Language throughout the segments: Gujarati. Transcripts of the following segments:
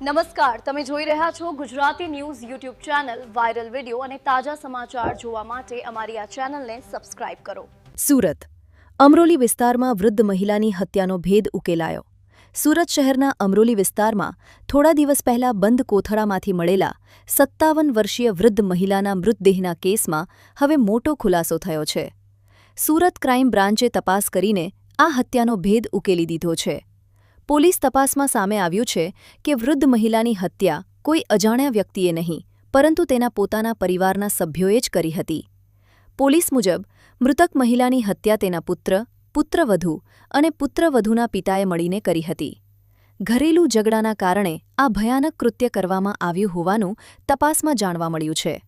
નમસ્કાર, તમે જોઈ રહ્યા છો Gujarati news YouTube channel. Viral video અને તાજા સમાચાર જોવા માટે અમારી આ ચેનલને સબસ્ક્રાઇબ કરો. સુરત અમરોલી વિસ્તારમાં વૃદ્ધ મહિલાની હત્યાનો ભેદ ઉકેલાયો. સુરત શહેરના અમરોલી વિસ્તારમાં થોડા દિવસ પહેલા બંધ કોથળામાંથી મળેલા 57 વર્ષીય વૃદ્ધ મહિલાના મૃતદેહના કેસમાં હવે મોટો ખુલાસો થયો છે. સુરત ક્રાઇમ બ્રાન્ચે તપાસ કરીને આ હત્યાનો ભેદ ઉકેલી દીધો છે. પોલીસ તપાસમાં સામે આવ્યું છે કે વૃદ્ધ મહિલાની હત્યા કોઈ અજાણ્યા વ્યક્તિએ નહીં, પરંતુ તેના પોતાના પરિવારના સભ્યોએ જ કરી હતી. પોલીસ મુજબ મૃતક મહિલાની હત્યા તેના પુત્ર, પુત્રવધુ અને પુત્રવધુના પિતાએ મળીને કરી હતી. ઘરેલું ઝઘડાના કારણે આ ભયાનક કૃત્ય કરવામાં આવ્યું હોવાનું તપાસમાં જાણવા મળ્યું છે.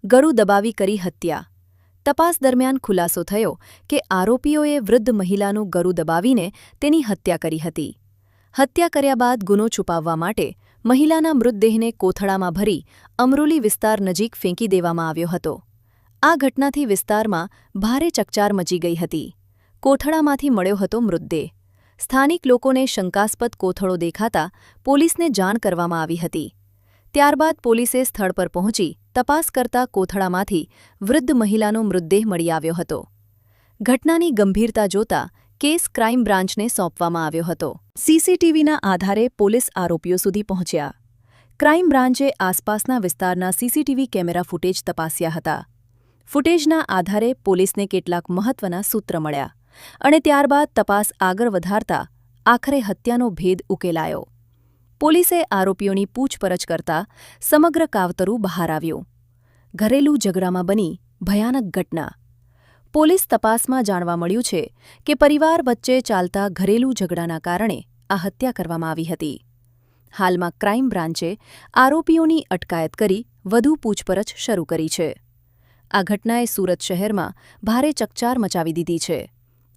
ગળું દબાવી કરી હત્યા. તપાસ દરમિયાન ખુલાસો થયો કે આરોપીઓએ વૃદ્ધ મહિલાનું ગળું દબાવીને તેની હત્યા કરી હતી. હત્યા કર્યા બાદ ગુનો છુપાવવા માટે મહિલાના મૃતદેહને કોથળામાં ભરી અમરોલી વિસ્તાર નજીક ફેંકી દેવામાં આવ્યો હતો. આ ઘટનાથી વિસ્તારમાં ભારે ચકચાર મચી ગઈ હતી. કોથળામાંથી મળ્યો હતો મૃતદેહ. સ્થાનિક લોકોને શંકાસ્પદ કોથળો દેખાતા પોલીસને જાણ કરવામાં આવી હતી. ત્યારબાદ પોલીસે સ્થળ પર પહોંચી તપાસ કરતા કોથળામાંથી વૃદ્ધ મહિલાનો મૃતદેહ મળી આવ્યો હતો. ઘટનાની ગંભીરતા જોતા કેસ ક્રાઇમ બ્રાન્ચને સોંપવામાં આવ્યો હતો. સીસીટીવીના આધારે પોલીસ આરોપીઓ સુધી પહોંચ્યા. ક્રાઇમ બ્રાન્ચે આસપાસના વિસ્તારના સીસીટીવી કેમેરા ફૂટેજ તપાસ્યા હતા. ફૂટેજના આધારે પોલીસને કેટલાક મહત્વના સૂત્ર મળ્યા અને ત્યારબાદ તપાસ આગળ વધારતા આખરે હત્યાનો ભેદ ઉકેલાયો. પોલીસે આરોપીઓની પૂછપરછ કરતા સમગ્ર કાવતરું બહાર આવ્યું. ઘરેલું ઝઘડામાં બની ભયાનક ઘટના. પોલીસ તપાસમાં જાણવા મળ્યું છે કે પરિવાર વચ્ચે ચાલતા ઘરેલું ઝઘડાના કારણે આ હત્યા કરવામાં આવી હતી. હાલમાં ક્રાઇમ બ્રાન્ચે આરોપીઓની અટકાયત કરી વધુ પૂછપરછ શરૂ કરી છે. આ ઘટનાએ સુરત શહેરમાં ભારે ચકચાર મચાવી દીધી છે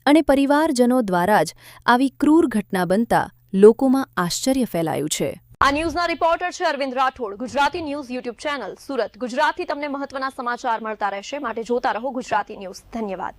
અને પરિવારજનો દ્વારા જ આવી ક્રૂર ઘટના બનતા લોકોમાં આશ્ચર્ય ફેલાયું છે. આ ન્યૂઝના રિપોર્ટર છે Arvind Rathod. Gujarati news YouTube channel Surat. ગુજરાતથી તમને મહત્વના સમાચાર મળતા રહેશે, માટે જોતા રહો ગુજરાતી ન્યૂઝ. ધન્યવાદ.